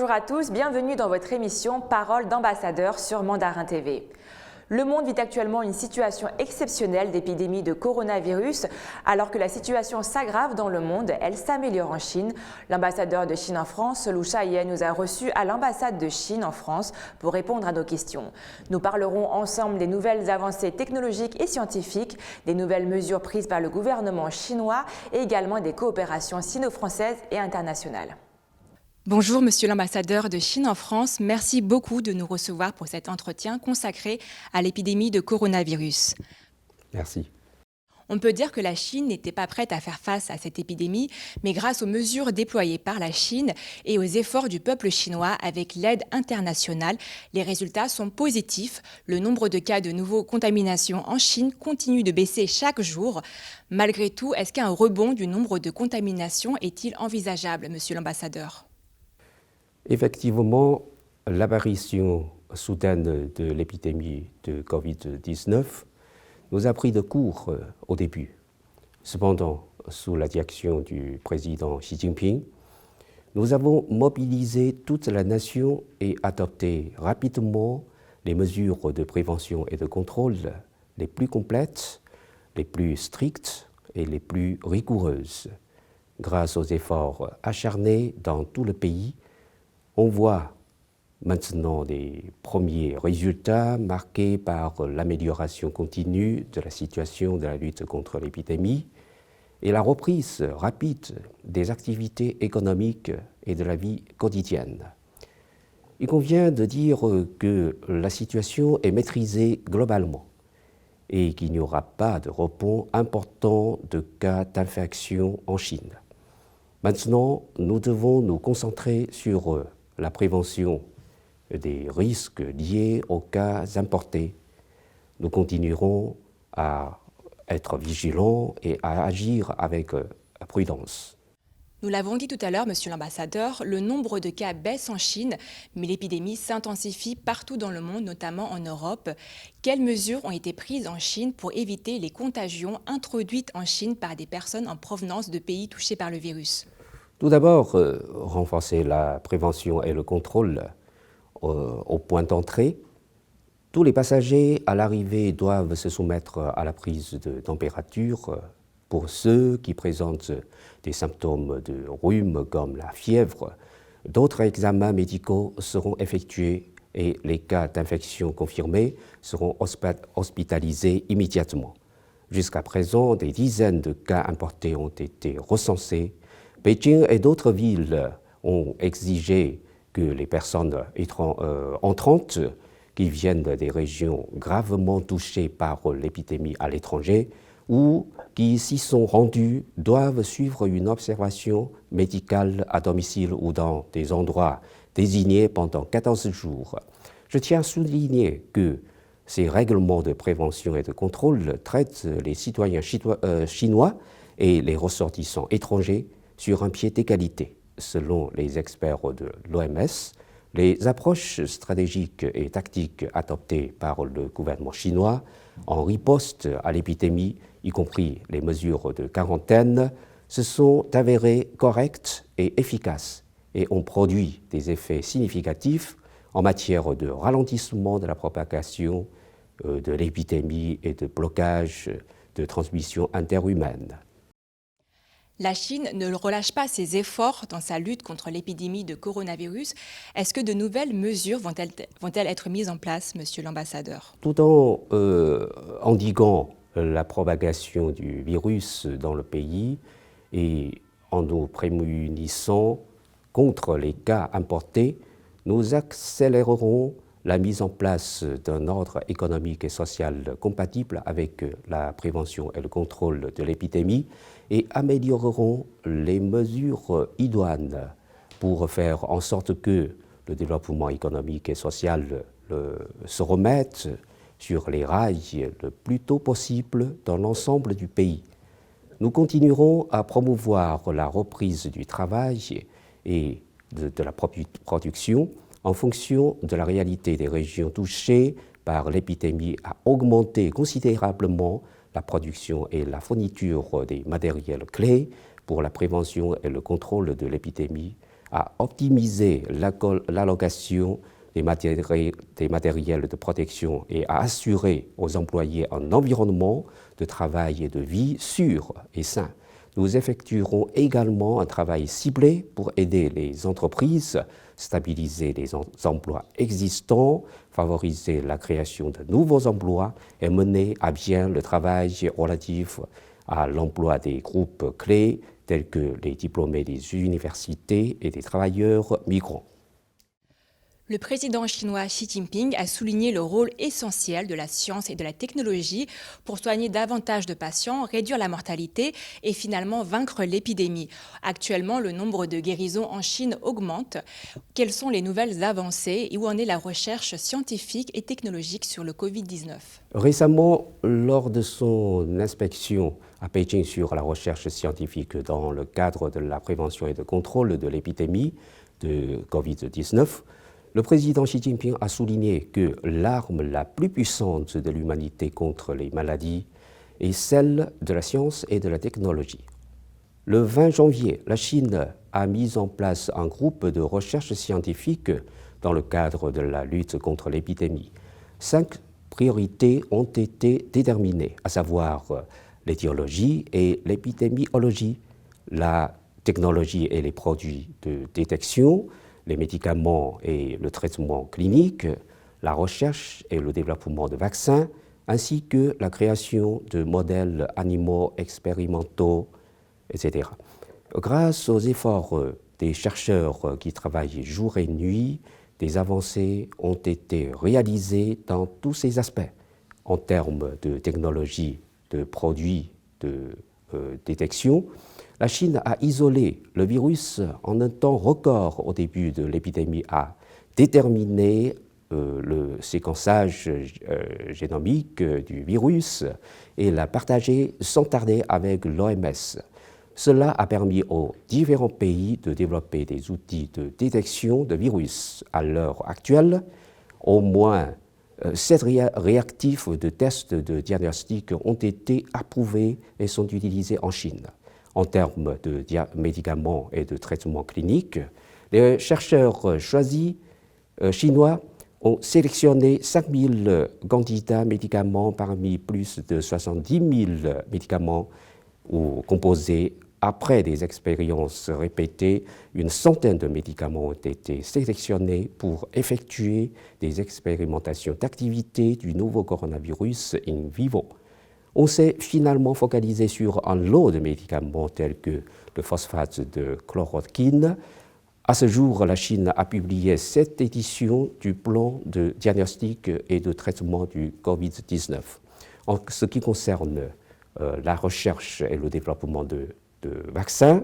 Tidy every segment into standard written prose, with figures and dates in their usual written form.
Bonjour à tous, bienvenue dans votre émission Parole d'ambassadeur sur Mandarin TV. Le monde vit actuellement une situation exceptionnelle d'épidémie de coronavirus. Alors que la situation s'aggrave dans le monde, elle s'améliore en Chine. L'ambassadeur de Chine en France, Lu Shaye, nous a reçus à l'ambassade de Chine en France pour répondre à nos questions. Nous parlerons ensemble des nouvelles avancées technologiques et scientifiques, des nouvelles mesures prises par le gouvernement chinois et également des coopérations sino-françaises et internationales. Bonjour Monsieur l'ambassadeur de Chine en France, merci beaucoup de nous recevoir pour cet entretien consacré à l'épidémie de coronavirus. Merci. On peut dire que la Chine n'était pas prête à faire face à cette épidémie, mais grâce aux mesures déployées par la Chine et aux efforts du peuple chinois avec l'aide internationale, les résultats sont positifs. Le nombre de cas de nouvelles contaminations en Chine continue de baisser chaque jour. Malgré tout, est-ce qu'un rebond du nombre de contaminations est-il envisageable, Monsieur l'ambassadeur ? Effectivement, l'apparition soudaine de l'épidémie de Covid-19 nous a pris de court au début. Cependant, sous la direction du président Xi Jinping, nous avons mobilisé toute la nation et adopté rapidement les mesures de prévention et de contrôle les plus complètes, les plus strictes et les plus rigoureuses. Grâce aux efforts acharnés dans tout le pays, on voit maintenant des premiers résultats marqués par l'amélioration continue de la situation de la lutte contre l'épidémie et la reprise rapide des activités économiques et de la vie quotidienne. Il convient de dire que la situation est maîtrisée globalement et qu'il n'y aura pas de rebond important de cas d'infection en Chine. Maintenant, nous devons nous concentrer sur la prévention des risques liés aux cas importés. Nous continuerons à être vigilants et à agir avec prudence. Nous l'avons dit tout à l'heure, Monsieur l'ambassadeur, le nombre de cas baisse en Chine, mais l'épidémie s'intensifie partout dans le monde, notamment en Europe. Quelles mesures ont été prises en Chine pour éviter les contagions introduites en Chine par des personnes en provenance de pays touchés par le virus ? Tout d'abord, renforcer la prévention et le contrôle au point d'entrée. Tous les passagers à l'arrivée doivent se soumettre à la prise de température. Pour ceux qui présentent des symptômes de rhume comme la fièvre, d'autres examens médicaux seront effectués et les cas d'infection confirmés seront hospitalisés immédiatement. Jusqu'à présent, des dizaines de cas importés ont été recensés. Pékin et d'autres villes ont exigé que les personnes entrantes qui viennent des régions gravement touchées par l'épidémie à l'étranger ou qui s'y sont rendues doivent suivre une observation médicale à domicile ou dans des endroits désignés pendant 14 jours. Je tiens à souligner que ces règlements de prévention et de contrôle traitent les citoyens chinois et les ressortissants étrangers sur un pied d'égalité. Selon les experts de l'OMS, les approches stratégiques et tactiques adoptées par le gouvernement chinois en riposte à l'épidémie, y compris les mesures de quarantaine, se sont avérées correctes et efficaces et ont produit des effets significatifs en matière de ralentissement de la propagation de l'épidémie et de blocage de transmission interhumaine. La Chine ne relâche pas ses efforts dans sa lutte contre l'épidémie de coronavirus. Est-ce que de nouvelles mesures vont-elles être mises en place, Monsieur l'ambassadeur ? Tout en endiguant la propagation du virus dans le pays et en nous prémunissant contre les cas importés, nous accélérerons la mise en place d'un ordre économique et social compatible avec la prévention et le contrôle de l'épidémie et amélioreront les mesures idoines pour faire en sorte que le développement économique et social se remette sur les rails le plus tôt possible dans l'ensemble du pays. Nous continuerons à promouvoir la reprise du travail et de la production en fonction de la réalité des régions touchées par l'épidémie, à augmenter considérablement la production et la fourniture des matériels clés pour la prévention et le contrôle de l'épidémie, à optimiser l'allocation des matériels de protection et à assurer aux employés un environnement de travail et de vie sûr et sain. Nous effectuerons également un travail ciblé pour aider les entreprises, stabiliser les emplois existants, favoriser la création de nouveaux emplois et mener à bien le travail relatif à l'emploi des groupes clés tels que les diplômés des universités et des travailleurs migrants. Le président chinois Xi Jinping a souligné le rôle essentiel de la science et de la technologie pour soigner davantage de patients, réduire la mortalité et finalement vaincre l'épidémie. Actuellement, le nombre de guérisons en Chine augmente. Quelles sont les nouvelles avancées et où en est la recherche scientifique et technologique sur le Covid-19 ? Récemment, lors de son inspection à Pékin sur la recherche scientifique dans le cadre de la prévention et de contrôle de l'épidémie de Covid-19, le président Xi Jinping a souligné que l'arme la plus puissante de l'humanité contre les maladies est celle de la science et de la technologie. Le 20 janvier, la Chine a mis en place un groupe de recherche scientifique dans le cadre de la lutte contre l'épidémie. 5 priorités ont été déterminées, à savoir l'étiologie et l'épidémiologie, la technologie et les produits de détection, les médicaments et le traitement clinique, la recherche et le développement de vaccins, ainsi que la création de modèles animaux expérimentaux, etc. Grâce aux efforts des chercheurs qui travaillent jour et nuit, des avancées ont été réalisées dans tous ces aspects, en termes de technologie, de produits de détection. La Chine a isolé le virus en un temps record au début de l'épidémie, a déterminé le séquençage génomique du virus et l'a partagé sans tarder avec l'OMS. Cela a permis aux différents pays de développer des outils de détection de virus. À l'heure actuelle, au moins 7 réactifs de tests de diagnostic ont été approuvés et sont utilisés en Chine. En termes de médicaments et de traitements cliniques, les chercheurs choisis chinois ont sélectionné 5000 candidats médicaments parmi plus de 70 000 médicaments composés. Après des expériences répétées, une centaine de médicaments ont été sélectionnés pour effectuer des expérimentations d'activité du nouveau coronavirus in vivo. On s'est finalement focalisé sur un lot de médicaments tels que le phosphate de chloroquine. À ce jour, la Chine a publié 7 éditions du plan de diagnostic et de traitement du Covid-19. En ce qui concerne la recherche et le développement de vaccins,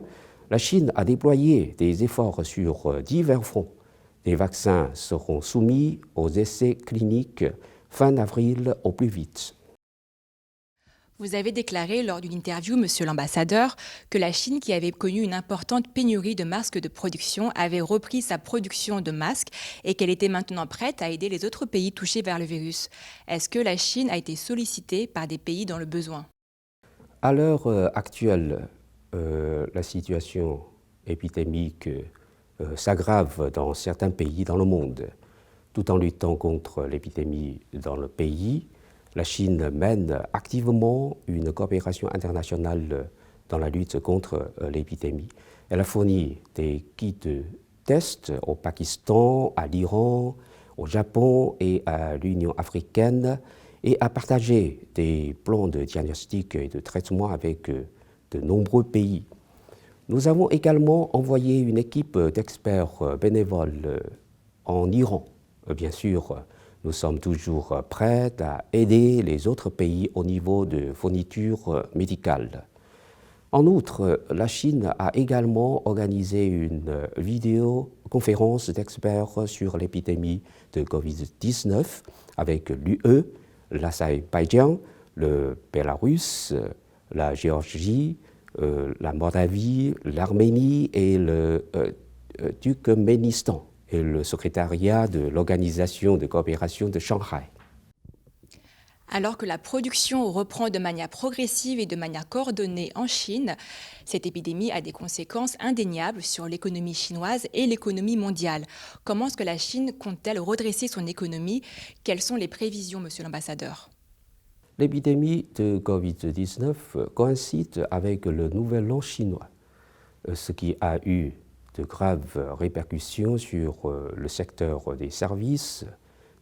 la Chine a déployé des efforts sur divers fronts. Les vaccins seront soumis aux essais cliniques fin avril au plus vite. Vous avez déclaré lors d'une interview, Monsieur l'ambassadeur, que la Chine, qui avait connu une importante pénurie de masques de production, avait repris sa production de masques et qu'elle était maintenant prête à aider les autres pays touchés par le virus. Est-ce que la Chine a été sollicitée par des pays dans le besoin ? À l'heure actuelle, la situation épidémique s'aggrave dans certains pays dans le monde. Tout en luttant contre l'épidémie dans le pays, la Chine mène activement une coopération internationale dans la lutte contre l'épidémie. Elle a fourni des kits de tests au Pakistan, à l'Iran, au Japon et à l'Union africaine et a partagé des plans de diagnostic et de traitement avec de nombreux pays. Nous avons également envoyé une équipe d'experts bénévoles en Iran. Bien sûr, nous sommes toujours prêts à aider les autres pays au niveau de fourniture médicale. En outre, la Chine a également organisé une vidéoconférence d'experts sur l'épidémie de Covid-19 avec l'UE, l'Azerbaïdjan, le Bélarus, la Géorgie, la Moldavie, l'Arménie et le Turkménistan et le secrétariat de l'Organisation de coopération de Shanghai. Alors que la production reprend de manière progressive et de manière coordonnée en Chine, cette épidémie a des conséquences indéniables sur l'économie chinoise et l'économie mondiale. Comment est-ce que la Chine compte-t-elle redresser son économie? Quelles sont les prévisions, monsieur l'ambassadeur? L'épidémie de Covid-19 coïncide avec le Nouvel An chinois, ce qui a eu de graves répercussions sur le secteur des services,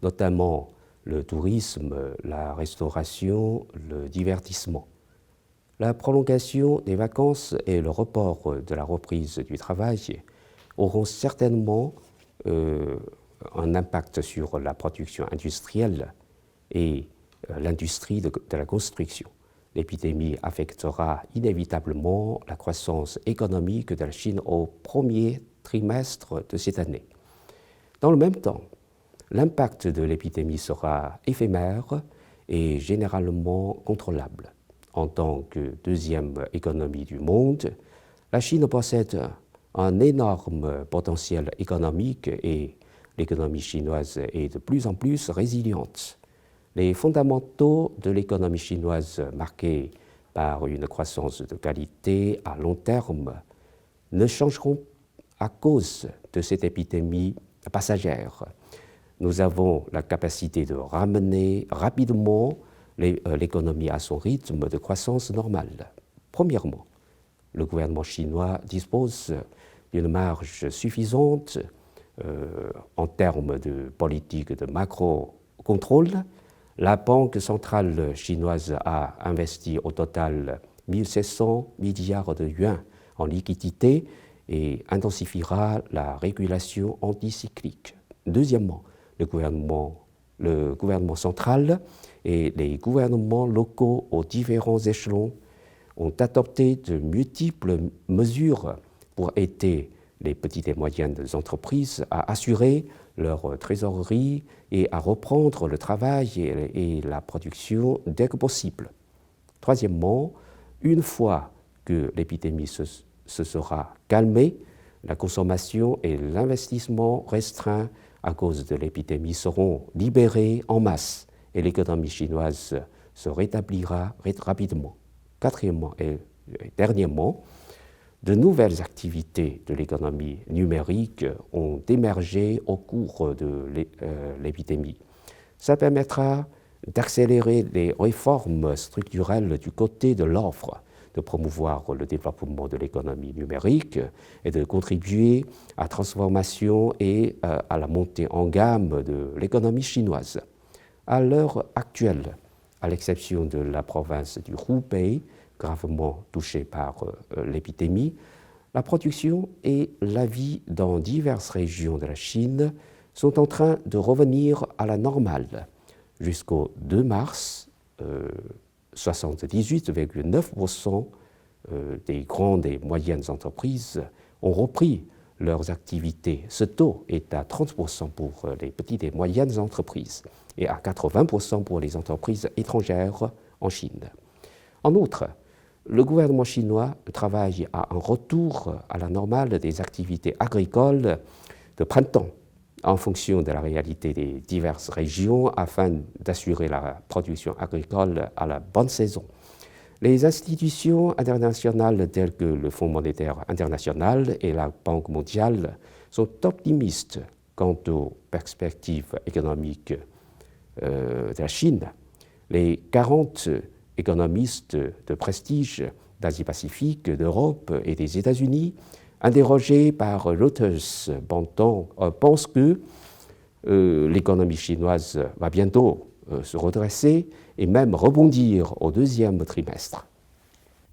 notamment le tourisme, la restauration, le divertissement. La prolongation des vacances et le report de la reprise du travail auront certainement un impact sur la production industrielle et l'industrie de la construction. L'épidémie affectera inévitablement la croissance économique de la Chine au premier trimestre de cette année. Dans le même temps, l'impact de l'épidémie sera éphémère et généralement contrôlable. En tant que deuxième économie du monde, la Chine possède un énorme potentiel économique et l'économie chinoise est de plus en plus résiliente. Les fondamentaux de l'économie chinoise, marqués par une croissance de qualité à long terme, ne changeront à cause de cette épidémie passagère. Nous avons la capacité de ramener rapidement l'économie à son rythme de croissance normale. Premièrement, le gouvernement chinois dispose d'une marge suffisante en termes de politique de macro-contrôle. La Banque centrale chinoise a investi au total 1 700 milliards de yuans en liquidités et intensifiera la régulation anticyclique. Deuxièmement, le gouvernement central et les gouvernements locaux aux différents échelons ont adopté de multiples mesures pour aider les petites et moyennes entreprises à assurer leur trésorerie et à reprendre le travail et la production dès que possible. Troisièmement, une fois que l'épidémie se sera calmée, la consommation et l'investissement restreints à cause de l'épidémie seront libérés en masse et l'économie chinoise se rétablira rapidement. Quatrièmement et dernièrement, de nouvelles activités de l'économie numérique ont émergé au cours de l'épidémie. Ça permettra d'accélérer les réformes structurelles du côté de l'offre, de promouvoir le développement de l'économie numérique et de contribuer à la transformation et à la montée en gamme de l'économie chinoise. À l'heure actuelle, à l'exception de la province du Hubei, gravement touchée par l'épidémie, la production et la vie dans diverses régions de la Chine sont en train de revenir à la normale. Jusqu'au 2 mars, 78,9% des grandes et moyennes entreprises ont repris leurs activités. Ce taux est à 30% pour les petites et moyennes entreprises et à 80% pour les entreprises étrangères en Chine. En outre, le gouvernement chinois travaille à un retour à la normale des activités agricoles de printemps en fonction de la réalité des diverses régions afin d'assurer la production agricole à la bonne saison. Les institutions internationales telles que le Fonds monétaire international et la Banque mondiale sont optimistes quant aux perspectives économiques de la Chine. Les 40 économistes de prestige d'Asie-Pacifique, d'Europe et des États-Unis, interrogés par Reuters, pensent que l'économie chinoise va bientôt se redresser et même rebondir au deuxième trimestre.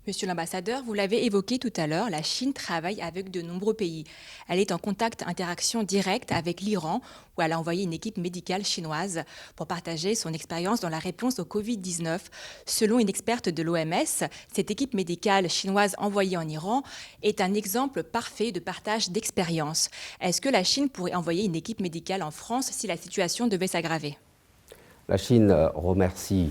Monsieur l'ambassadeur, vous l'avez évoqué tout à l'heure, la Chine travaille avec de nombreux pays. Elle est en interaction directe avec l'Iran, où elle a envoyé une équipe médicale chinoise pour partager son expérience dans la réponse au Covid-19. Selon une experte de l'OMS, cette équipe médicale chinoise envoyée en Iran est un exemple parfait de partage d'expérience. Est-ce que la Chine pourrait envoyer une équipe médicale en France si la situation devait s'aggraver? La Chine remercie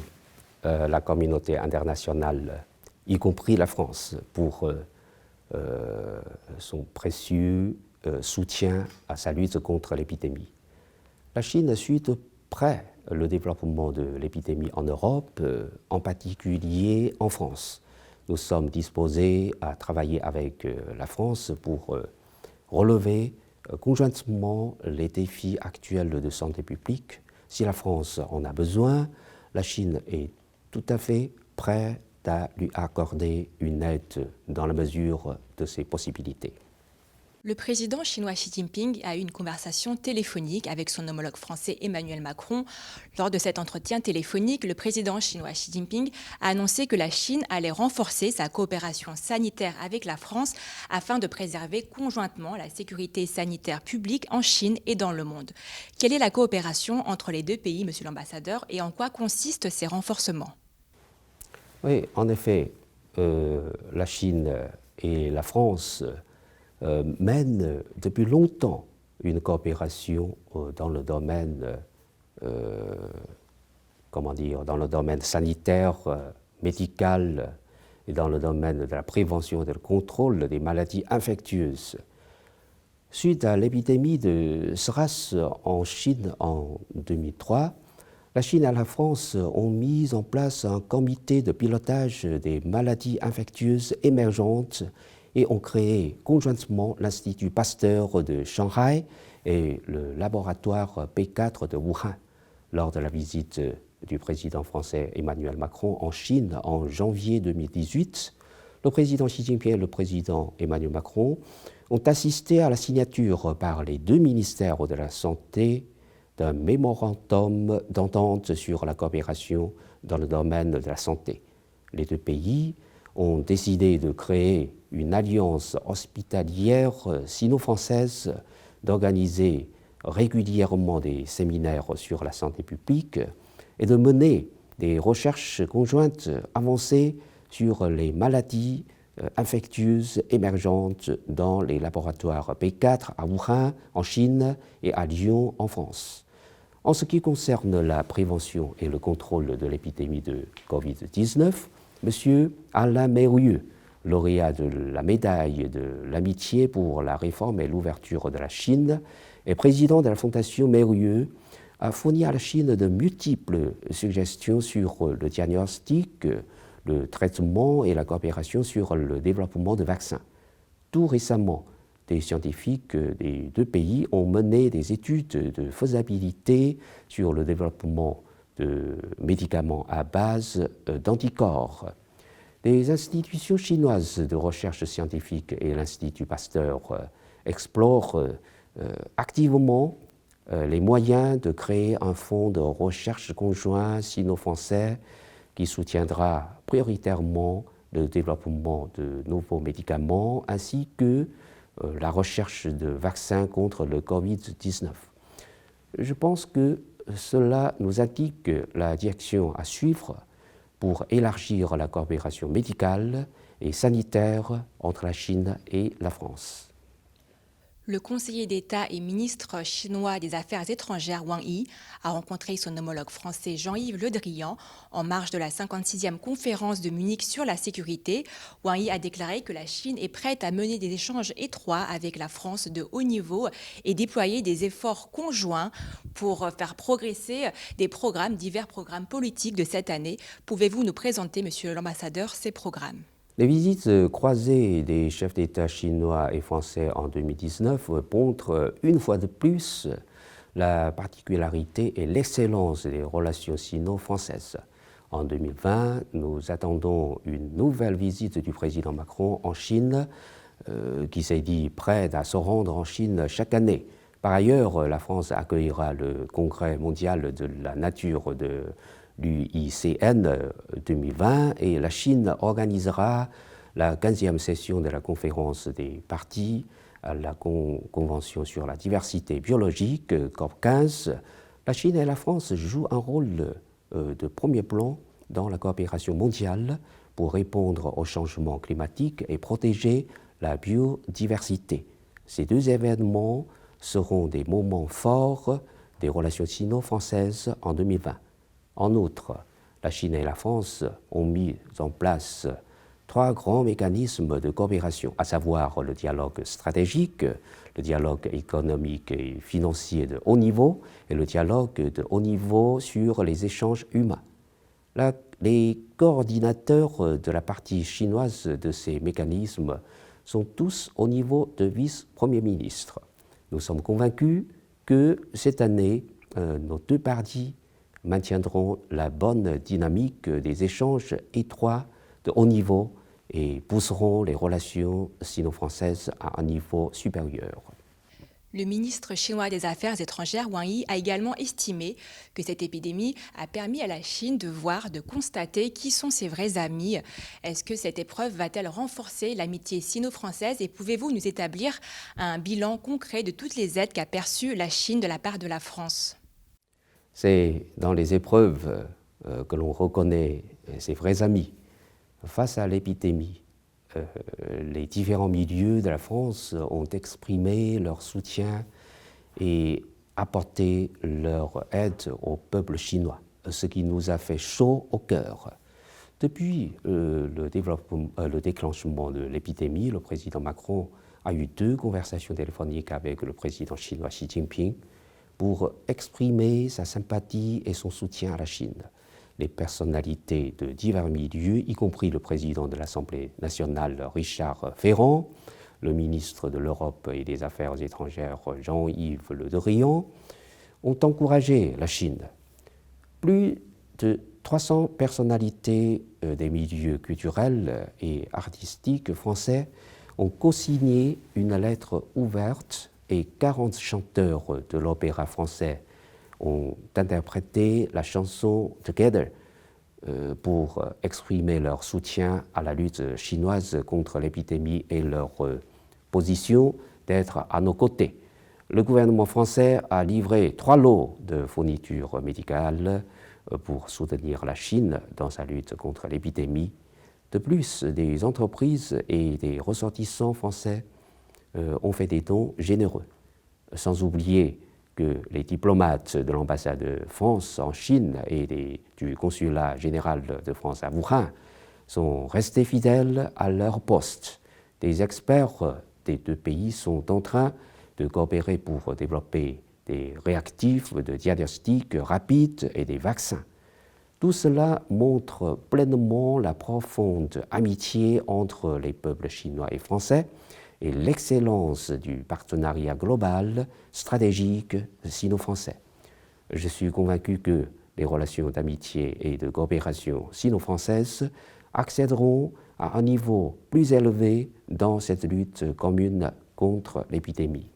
la communauté internationale, y compris la France, pour son précieux soutien à sa lutte contre l'épidémie. La Chine suit de près le développement de l'épidémie en Europe, en particulier en France. Nous sommes disposés à travailler avec la France pour relever conjointement les défis actuels de santé publique. Si la France en a besoin, la Chine est tout à fait prête à lui accorder une aide dans la mesure de ses possibilités. Le président chinois Xi Jinping a eu une conversation téléphonique avec son homologue français Emmanuel Macron. Lors de cet entretien téléphonique, le président chinois Xi Jinping a annoncé que la Chine allait renforcer sa coopération sanitaire avec la France afin de préserver conjointement la sécurité sanitaire publique en Chine et dans le monde. Quelle est la coopération entre les deux pays, monsieur l'ambassadeur, et en quoi consistent ces renforcements? Oui, en effet, la Chine et la France mènent depuis longtemps une coopération dans le domaine, dans le domaine sanitaire, médical et dans le domaine de la prévention et du contrôle des maladies infectieuses. Suite à l'épidémie de SRAS en Chine en 2003, la Chine et la France ont mis en place un comité de pilotage des maladies infectieuses émergentes et ont créé conjointement l'Institut Pasteur de Shanghai et le laboratoire P4 de Wuhan. Lors de la visite du président français Emmanuel Macron en Chine en janvier 2018, le président Xi Jinping et le président Emmanuel Macron ont assisté à la signature par les deux ministères de la Santé d'un mémorandum d'entente sur la coopération dans le domaine de la santé. Les deux pays ont décidé de créer une alliance hospitalière sino-française, d'organiser régulièrement des séminaires sur la santé publique et de mener des recherches conjointes avancées sur les maladies infectieuses émergentes dans les laboratoires P4 à Wuhan en Chine et à Lyon en France. En ce qui concerne la prévention et le contrôle de l'épidémie de Covid-19, M. Alain Mérieux, lauréat de la médaille de l'amitié pour la réforme et l'ouverture de la Chine et président de la Fondation Mérieux, a fourni à la Chine de multiples suggestions sur le diagnostic, le traitement et la coopération sur le développement de vaccins. Tout récemment, des scientifiques des deux pays ont mené des études de faisabilité sur le développement de médicaments à base d'anticorps. Des institutions chinoises de recherche scientifique et l'Institut Pasteur explorent activement les moyens de créer un fonds de recherche conjoint sino-français qui soutiendra prioritairement le développement de nouveaux médicaments ainsi que la recherche de vaccins contre le Covid-19. Je pense que cela nous indique la direction à suivre pour élargir la coopération médicale et sanitaire entre la Chine et la France. Le conseiller d'État et ministre chinois des Affaires étrangères Wang Yi a rencontré son homologue français Jean-Yves Le Drian en marge de la 56e conférence de Munich sur la sécurité. Wang Yi a déclaré que la Chine est prête à mener des échanges étroits avec la France de haut niveau et déployer des efforts conjoints pour faire progresser divers programmes politiques de cette année. Pouvez-vous nous présenter, monsieur l'ambassadeur, ces programmes ? Les visites croisées des chefs d'État chinois et français en 2019 montrent une fois de plus la particularité et l'excellence des relations sino-françaises. En 2020, nous attendons une nouvelle visite du président Macron en Chine, qui s'est dit prêt à se rendre en Chine chaque année. Par ailleurs, la France accueillera le Congrès mondial de la nature de l'UICN 2020 et la Chine organisera la 15e session de la conférence des parties à la Convention sur la diversité biologique, COP15. La Chine et la France jouent un rôle de premier plan dans la coopération mondiale pour répondre au changement climatique et protéger la biodiversité. Ces deux événements seront des moments forts des relations sino-françaises en 2020. En outre, la Chine et la France ont mis en place trois grands mécanismes de coopération, à savoir le dialogue stratégique, le dialogue économique et financier de haut niveau et le dialogue de haut niveau sur les échanges humains. Les coordinateurs de la partie chinoise de ces mécanismes sont tous au niveau de vice-premier ministre. Nous sommes convaincus que cette année, nos deux parties maintiendront la bonne dynamique des échanges étroits de haut niveau et pousseront les relations sino-françaises à un niveau supérieur. Le ministre chinois des Affaires étrangères, Wang Yi, a également estimé que cette épidémie a permis à la Chine de voir, de constater qui sont ses vrais amis. Est-ce que cette épreuve va-t-elle renforcer l'amitié sino-française et pouvez-vous nous établir un bilan concret de toutes les aides qu'a perçues la Chine de la part de la France? C'est dans les épreuves que l'on reconnaît ses vrais amis. Face à l'épidémie, les différents milieux de la France ont exprimé leur soutien et apporté leur aide au peuple chinois, ce qui nous a fait chaud au cœur. Depuis le déclenchement de l'épidémie, le président Macron a eu 2 conversations téléphoniques avec le président chinois Xi Jinping pour exprimer sa sympathie et son soutien à la Chine. Les personnalités de divers milieux, y compris le président de l'Assemblée nationale Richard Ferrand, le ministre de l'Europe et des Affaires étrangères Jean-Yves Le Drian, ont encouragé la Chine. Plus de 300 personnalités des milieux culturels et artistiques français ont co-signé une lettre ouverte et 40 chanteurs de l'opéra français ont interprété la chanson Together pour exprimer leur soutien à la lutte chinoise contre l'épidémie et leur position d'être à nos côtés. Le gouvernement français a livré 3 lots de fournitures médicales pour soutenir la Chine dans sa lutte contre l'épidémie. De plus, des entreprises et des ressortissants français ont fait des dons généreux, sans oublier que les diplomates de l'ambassade de France en Chine et du consulat général de France à Wuhan sont restés fidèles à leur poste. Des experts des 2 pays sont en train de coopérer pour développer des réactifs de diagnostic rapide et des vaccins. Tout cela montre pleinement la profonde amitié entre les peuples chinois et français et l'excellence du partenariat global stratégique sino-français. Je suis convaincu que les relations d'amitié et de coopération sino-françaises accéderont à un niveau plus élevé dans cette lutte commune contre l'épidémie.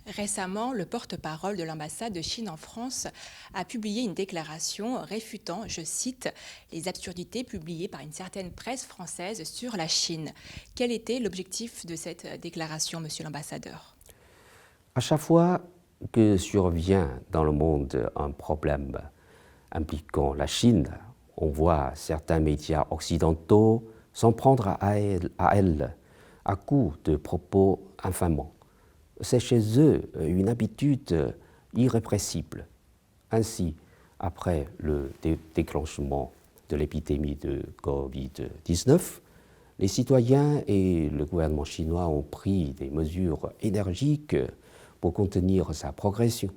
Récemment, le porte-parole de l'ambassade de Chine en France a publié une déclaration réfutant, je cite, « les absurdités publiées par une certaine presse française sur la Chine ». Quel était l'objectif de cette déclaration, monsieur l'ambassadeur? À chaque fois que survient dans le monde un problème impliquant la Chine, on voit certains médias occidentaux s'en prendre à elle à coups de propos infamants. C'est chez eux une habitude irrépressible. Ainsi, après le déclenchement de l'épidémie de Covid-19, les citoyens et le gouvernement chinois ont pris des mesures énergiques pour contenir sa progression.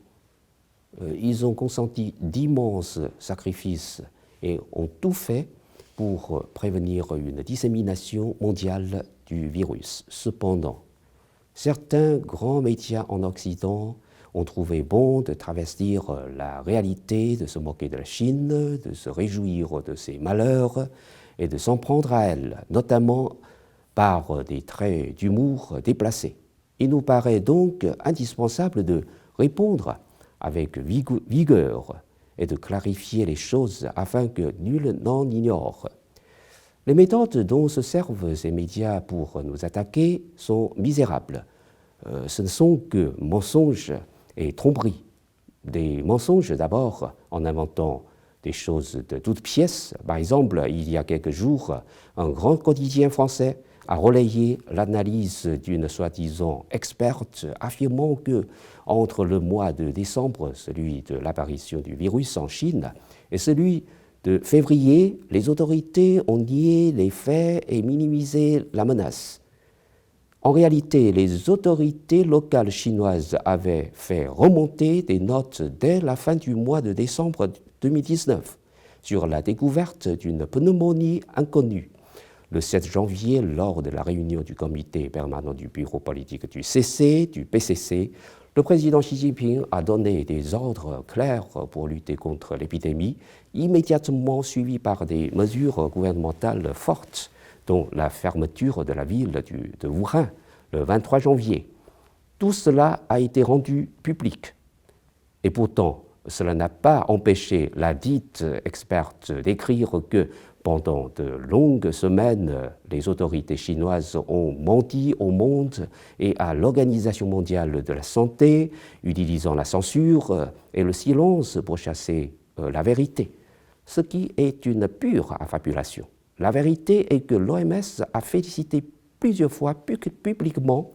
Ils ont consenti d'immenses sacrifices et ont tout fait pour prévenir une dissémination mondiale du virus. Cependant, certains grands médias en Occident ont trouvé bon de travestir la réalité, de se moquer de la Chine, de se réjouir de ses malheurs et de s'en prendre à elle, notamment par des traits d'humour déplacés. Il nous paraît donc indispensable de répondre avec vigueur et de clarifier les choses afin que nul n'en ignore. Les méthodes dont se servent ces médias pour nous attaquer sont misérables. Ce ne sont que mensonges et tromperies. Des mensonges d'abord en inventant des choses de toutes pièces. Par exemple, il y a quelques jours, un grand quotidien français a relayé l'analyse d'une soi-disant experte affirmant que entre le mois de décembre, celui de l'apparition du virus en Chine, et celui de février, les autorités ont nié les faits et minimisé la menace. En réalité, les autorités locales chinoises avaient fait remonter des notes dès la fin du mois de décembre 2019 sur la découverte d'une pneumonie inconnue. Le 7 janvier, lors de la réunion du comité permanent du bureau politique du PCC, le président Xi Jinping a donné des ordres clairs pour lutter contre l'épidémie, immédiatement suivis par des mesures gouvernementales fortes, dont la fermeture de la ville de Wuhan le 23 janvier. Tout cela a été rendu public. Et pourtant, cela n'a pas empêché la dite experte d'écrire que pendant de longues semaines, les autorités chinoises ont menti au monde et à l'Organisation mondiale de la santé, utilisant la censure et le silence pour chasser la vérité, ce qui est une pure affabulation. La vérité est que l'OMS a félicité plusieurs fois publiquement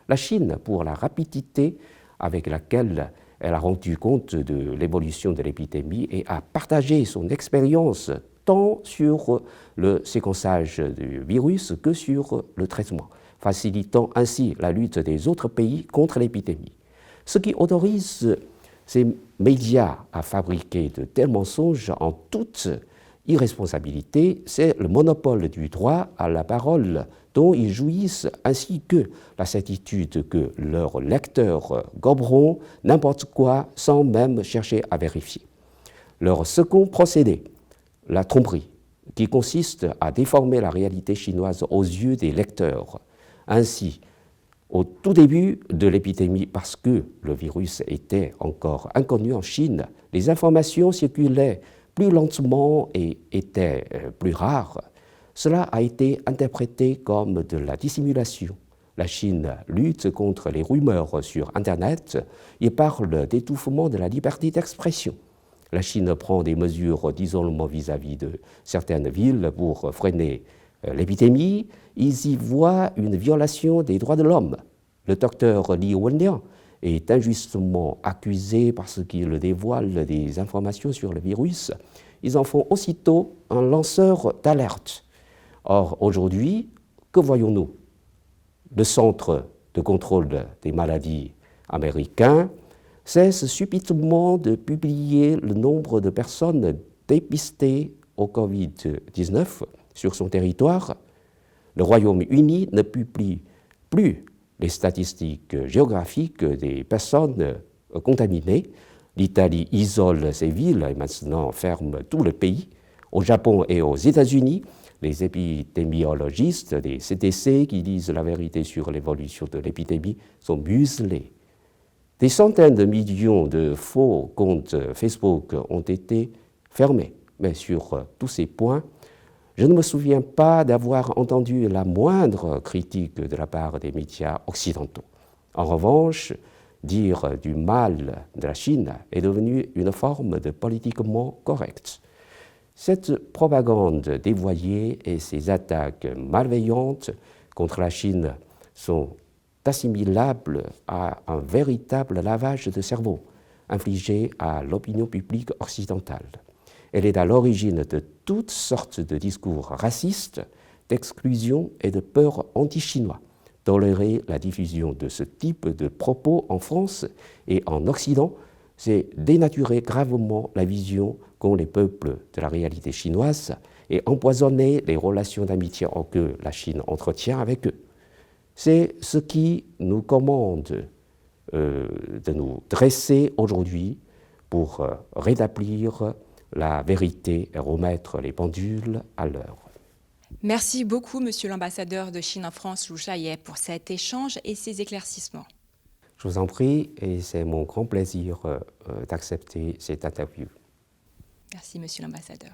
la Chine pour la rapidité avec laquelle elle a rendu compte de l'évolution de l'épidémie et a partagé son expérience tant sur le séquençage du virus que sur le traitement, facilitant ainsi la lutte des autres pays contre l'épidémie. Ce qui autorise ces médias à fabriquer de tels mensonges en toute irresponsabilité, c'est le monopole du droit à la parole dont ils jouissent, ainsi que la certitude que leurs lecteurs goberont n'importe quoi sans même chercher à vérifier. Leur second procédé, la tromperie, qui consiste à déformer la réalité chinoise aux yeux des lecteurs. Ainsi, au tout début de l'épidémie, parce que le virus était encore inconnu en Chine, les informations circulaient plus lentement et étaient plus rares. Cela a été interprété comme de la dissimulation. La Chine lutte contre les rumeurs sur Internet et parle d'étouffement de la liberté d'expression. La Chine prend des mesures d'isolement vis-à-vis de certaines villes pour freiner l'épidémie. Ils y voient une violation des droits de l'homme. Le docteur Li Wenliang est injustement accusé parce qu'il dévoile des informations sur le virus. Ils en font aussitôt un lanceur d'alerte. Or, aujourd'hui, que voyons-nous? Le Centre de contrôle des maladies américain cesse subitement de publier le nombre de personnes dépistées au Covid-19 sur son territoire. Le Royaume-Uni ne publie plus les statistiques géographiques des personnes contaminées. L'Italie isole ses villes et maintenant ferme tout le pays. Au Japon et aux États-Unis, les épidémiologistes des CDC qui disent la vérité sur l'évolution de l'épidémie sont muselés. Des centaines de millions de faux comptes Facebook ont été fermés. Mais sur tous ces points, je ne me souviens pas d'avoir entendu la moindre critique de la part des médias occidentaux. En revanche, dire du mal de la Chine est devenu une forme de politiquement correct. Cette propagande dévoyée et ces attaques malveillantes contre la Chine sont assimilables à un véritable lavage de cerveau infligé à l'opinion publique occidentale. Elle est à l'origine de toutes sortes de discours racistes, d'exclusion et de peur anti-chinois. Tolérer la diffusion de ce type de propos en France et en Occident, c'est dénaturer gravement la vision qu'ont les peuples de la réalité chinoise et empoisonner les relations d'amitié que la Chine entretient avec eux. C'est ce qui nous commande de nous dresser aujourd'hui pour rétablir la vérité et remettre les pendules à l'heure. Merci beaucoup, Monsieur l'ambassadeur de Chine en France, Lu Shaye, pour cet échange et ces éclaircissements. Je vous en prie, et c'est mon grand plaisir d'accepter cette interview. Merci, Monsieur l'ambassadeur.